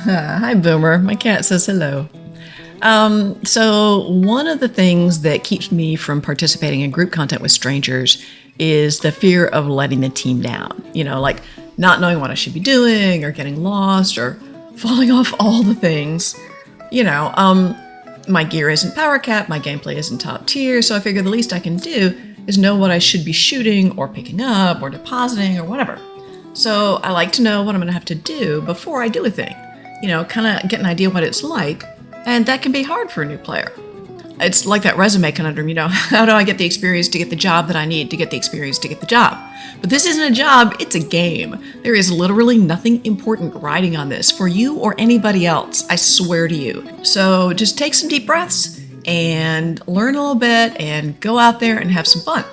Hi, Boomer. My cat says hello. So one of the things that keeps me from participating in group content with strangers is the fear of letting the team down. Like not knowing what I should be doing or getting lost or falling off all the things. My gear isn't power capped, my gameplay isn't top tier, so I figure the least I can do is know what I should be shooting or picking up or depositing or whatever. So I like to know what I'm going to have to do before I do a thing. Kind of get an idea what it's like, and that can be hard for a new player. It's like that resume conundrum, how do I get the experience to get the job that I need to get the experience to get the job? But this isn't a job, it's a game. There is literally nothing important riding on this for you or anybody else, I swear to you. So just take some deep breaths and learn a little bit and go out there and have some fun.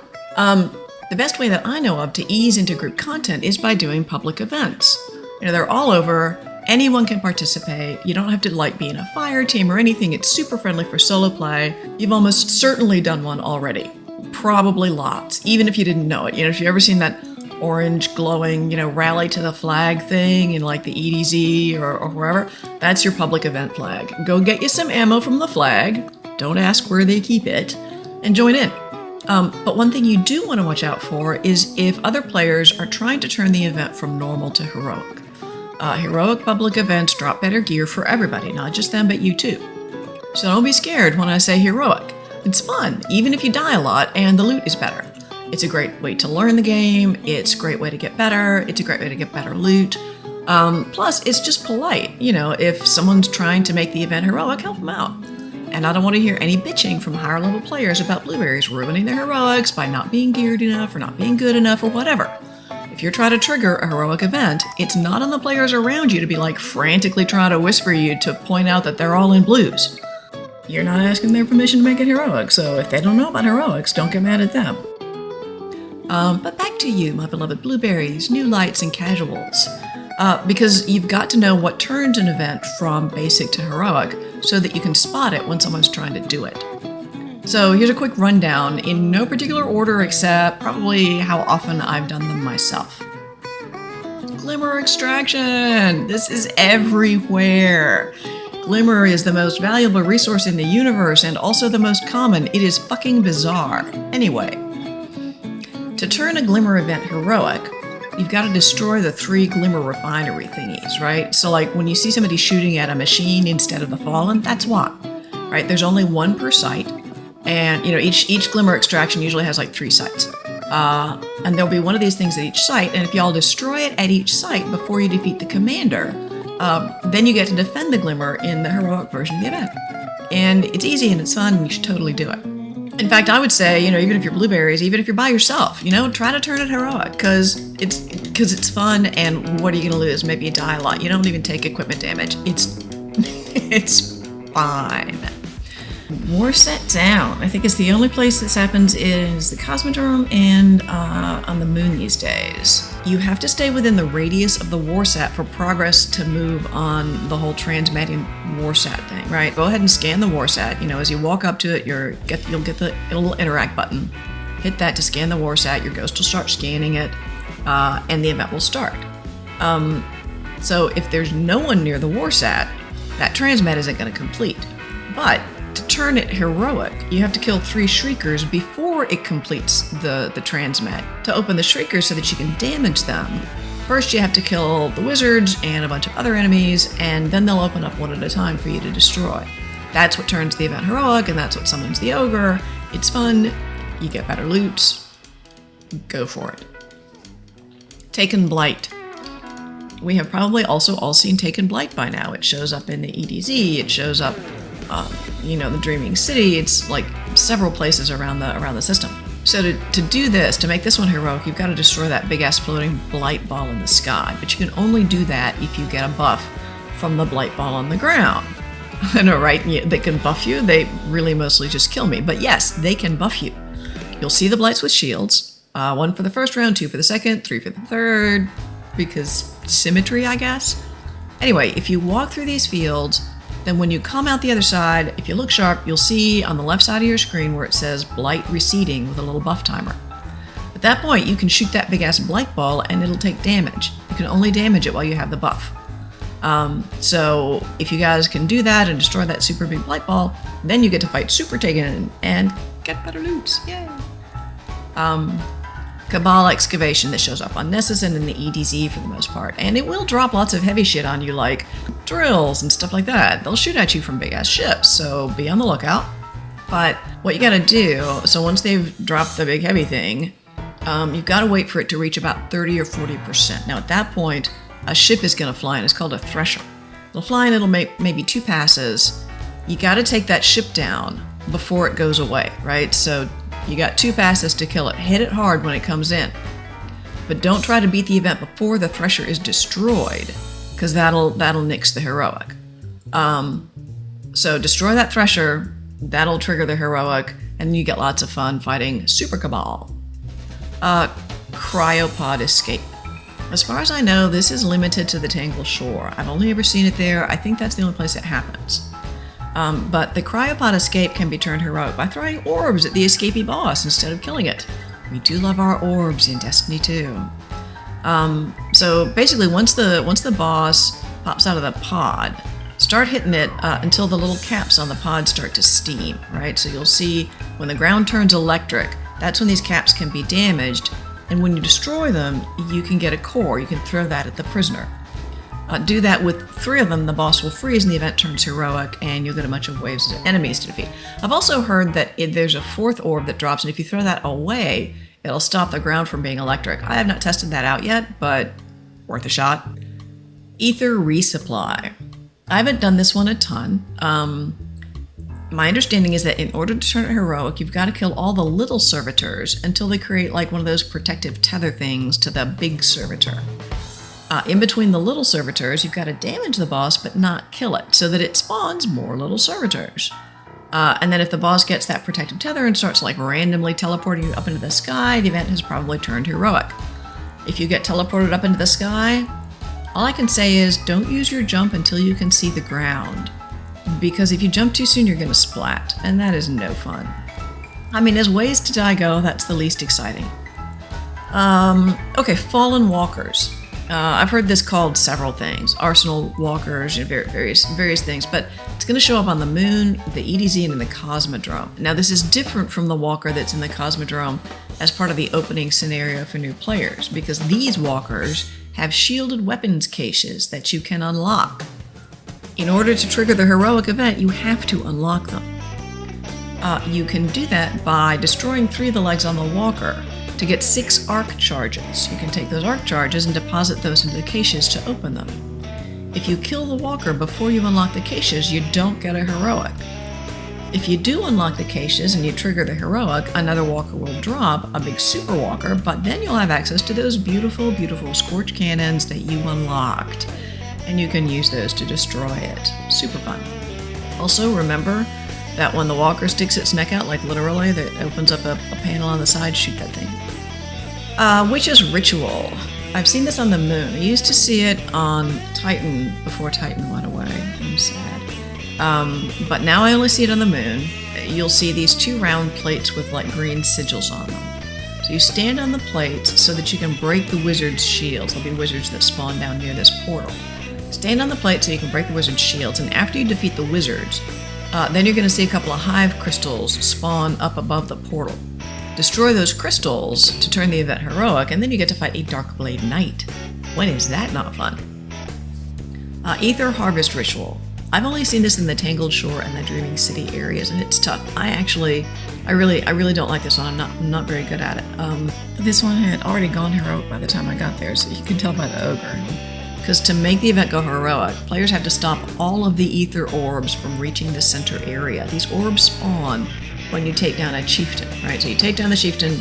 The best way that I know of to ease into group content is by doing public events. They're all over. Anyone can participate. You don't have to be in a fire team or anything. It's super friendly for solo play. You've almost certainly done one already. Probably lots, even if you didn't know it. If you've ever seen that orange glowing, rally to the flag thing in like the EDZ or wherever, that's your public event flag. Go get you some ammo from the flag. Don't ask where they keep it and join in. But one thing you do want to watch out for is if other players are trying to turn the event from normal to heroic. Heroic public events drop better gear for everybody, not just them, but you too. So don't be scared when I say heroic. It's fun, even if you die a lot and the loot is better. It's a great way to learn the game, it's a great way to get better, it's a great way to get better loot. Plus, it's just polite. If someone's trying to make the event heroic, help them out. And I don't want to hear any bitching from higher level players about blueberries ruining their heroics by not being geared enough or not being good enough or whatever. If you're trying to trigger a heroic event, it's not on the players around you to be frantically trying to whisper you to point out that they're all in blues. You're not asking their permission to make it heroic, so if they don't know about heroics, don't get mad at them. But back to you, my beloved blueberries, new lights, and casuals. Because you've got to know what turns an event from basic to heroic so that you can spot it when someone's trying to do it. So here's a quick rundown in no particular order except probably how often I've done them myself. Glimmer Extraction! This is everywhere. Glimmer is the most valuable resource in the universe and also the most common. It is fucking bizarre. Anyway, to turn a Glimmer event heroic, you've got to destroy the 3 Glimmer refinery thingies, right? So when you see somebody shooting at a machine instead of the Fallen, that's why, right? There's only 1 per site, and each Glimmer Extraction usually has 3 sites. And there'll be one of these things at each site, and if y'all destroy it at each site before you defeat the commander, then you get to defend the Glimmer in the heroic version of the event. And it's easy and it's fun, and you should totally do it. In fact, I would say, even if you're blueberries, even if you're by yourself, try to turn it heroic, because it's fun, and what are you going to lose? Maybe you die a lot. You don't even take equipment damage. It's fine. War set down. I think it's the only place this happens is the Cosmodrome and on the moon these days. You have to stay within the radius of the war sat for progress to move on the whole transmitting war sat thing, right? Go ahead and scan the war sat. As you walk up to it, you'll get the little interact button. Hit that to scan the war sat. Your ghost will start scanning it, and the event will start. So if there's no one near the war sat, that transmat isn't going to complete. But to turn it heroic, you have to kill 3 Shriekers before it completes the transmat to open the Shriekers so that you can damage them. First, you have to kill the wizards and a bunch of other enemies, and then they'll open up one at a time for you to destroy. That's what turns the event heroic, and that's what summons the ogre. It's fun. You get better loot. Go for it. Taken Blight. We have probably also all seen Taken Blight by now. It shows up in the EDZ. It shows up the Dreaming City. It's several places around the system. So to do this, to make this one heroic, you've got to destroy that big-ass floating Blight ball in the sky. But you can only do that if you get a buff from the Blight ball on the ground. I know, right? They can buff you. They really mostly just kill me. But yes, they can buff you. You'll see the Blights with shields. 1 for the first round, 2 for the second, 3 for the third, because symmetry, I guess. Anyway, if you walk through these fields, then when you come out the other side, if you look sharp, you'll see on the left side of your screen where it says Blight receding with a little buff timer. At that point, you can shoot that big-ass Blight ball and it'll take damage. You can only damage it while you have the buff. So if you guys can do that and destroy that super big blight ball, then you get to fight Super Taken and get better loot. Yay! Cabal Excavation that shows up on Nessus and in the EDZ for the most part. And it will drop lots of heavy shit on you, like drills and stuff like that. They'll shoot at you from big ass ships, so be on the lookout. But what you gotta do, so once they've dropped the big heavy thing, you've gotta wait for it to reach about 30 or 40%. Now at that point, a ship is gonna fly, and it's called a thresher. It'll fly and it'll make maybe 2 passes. You gotta take that ship down before it goes away, right? So you got 2 passes to kill it. Hit it hard when it comes in. But don't try to beat the event before the thresher is destroyed, because that'll nix the heroic. So destroy that thresher, that'll trigger the heroic, and you get lots of fun fighting Super Cabal. Cryopod Escape. As far as I know, this is limited to the Tangled Shore. I've only ever seen it there. I think that's the only place it happens. But the Cryopod Escape can be turned heroic by throwing orbs at the escapee boss instead of killing it. We do love our orbs in Destiny 2. So basically, once the boss pops out of the pod, start hitting it until the little caps on the pod start to steam, right? So you'll see when the ground turns electric, that's when these caps can be damaged, and when you destroy them, you can get a core. You can throw that at the prisoner. Do that with 3 of them, the boss will freeze and the event turns heroic, and you'll get a bunch of waves of enemies to defeat. I've also heard that there's a 4th orb that drops, and if you throw that away, it'll stop the ground from being electric. I have not tested that out yet, but worth a shot. Ether Resupply. I haven't done this one a ton. My understanding is that in order to turn it heroic, you've got to kill all the little servitors until they create like one of those protective tether things to the big servitor. In between the little servitors, you've got to damage the boss but not kill it so that it spawns more little servitors. And then if the boss gets that protective tether and starts like randomly teleporting you up into the sky, the event has probably turned heroic. If you get teleported up into the sky, all I can say is don't use your jump until you can see the ground. Because if you jump too soon, you're going to splat, and that is no fun. I mean, as ways to die go, that's the least exciting. Okay, Fallen Walkers. I've heard this called several things. Arsenal Walkers, various things, but it's going to show up on the Moon, the EDZ, and in the Cosmodrome. Now, this is different from the Walker that's in the Cosmodrome as part of the opening scenario for new players, because these Walkers have shielded weapons caches that you can unlock. In order to trigger the heroic event, you have to unlock them. You can do that by destroying 3 of the legs on the walker to get 6 arc charges. You can take those arc charges and deposit those into the caches to open them. If you kill the walker before you unlock the caches, you don't get a heroic. If you do unlock the caches and you trigger the heroic, another walker will drop, a big super walker, but then you'll have access to those beautiful, beautiful scorch cannons that you unlocked. And you can use those to destroy it. Super fun. Also, remember that when the walker sticks its neck out, like literally, that opens up a panel on the side, shoot that thing. Witch's Ritual. I've seen this on the Moon. I used to see it on Titan before Titan went away. I'm sad. But now I only see it on the Moon. You'll see these 2 round plates with like green sigils on them. So you stand on the plates so that you can break the wizard's shields. There'll be wizards that spawn down near this portal. Stand on the plate so you can break the wizard's shields, and after you defeat the wizards, then you're going to see a couple of hive crystals spawn up above the portal. Destroy those crystals to turn the event heroic, and then you get to fight a Darkblade Knight. When is that not fun? Ether Harvest Ritual. I've only seen this in the Tangled Shore and the Dreaming City areas, and it's tough. I really don't like this one. I'm not very good at it. This one had already gone heroic by the time I got there, so you can tell by the ogre. Because to make the event go heroic, players have to stop all of the ether orbs from reaching the center area. These orbs spawn when you take down a chieftain, right? So you take down the chieftain,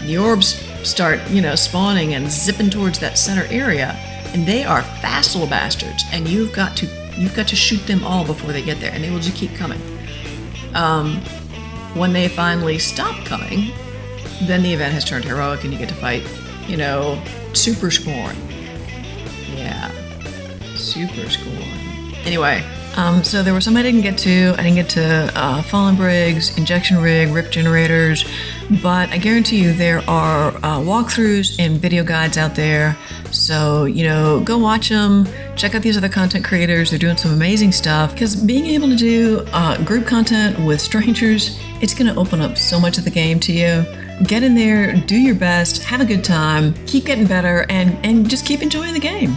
the orbs start, spawning and zipping towards that center area, and they are fast little bastards, and you've got to shoot them all before they get there, and they will just keep coming. When they finally stop coming, then the event has turned heroic, and you get to fight, Super Scorn. Yeah, Super Scorn. Anyway, so there were some I didn't get to. I didn't get to Fallen Brigs, Injection Rig, Rip Generators, but I guarantee you there are walkthroughs and video guides out there. So, go watch them, Check out these other content creators. They're doing some amazing stuff, because being able to do group content with strangers, it's going to open up so much of the game to you. Get in there, do your best, have a good time, keep getting better, and just keep enjoying the game.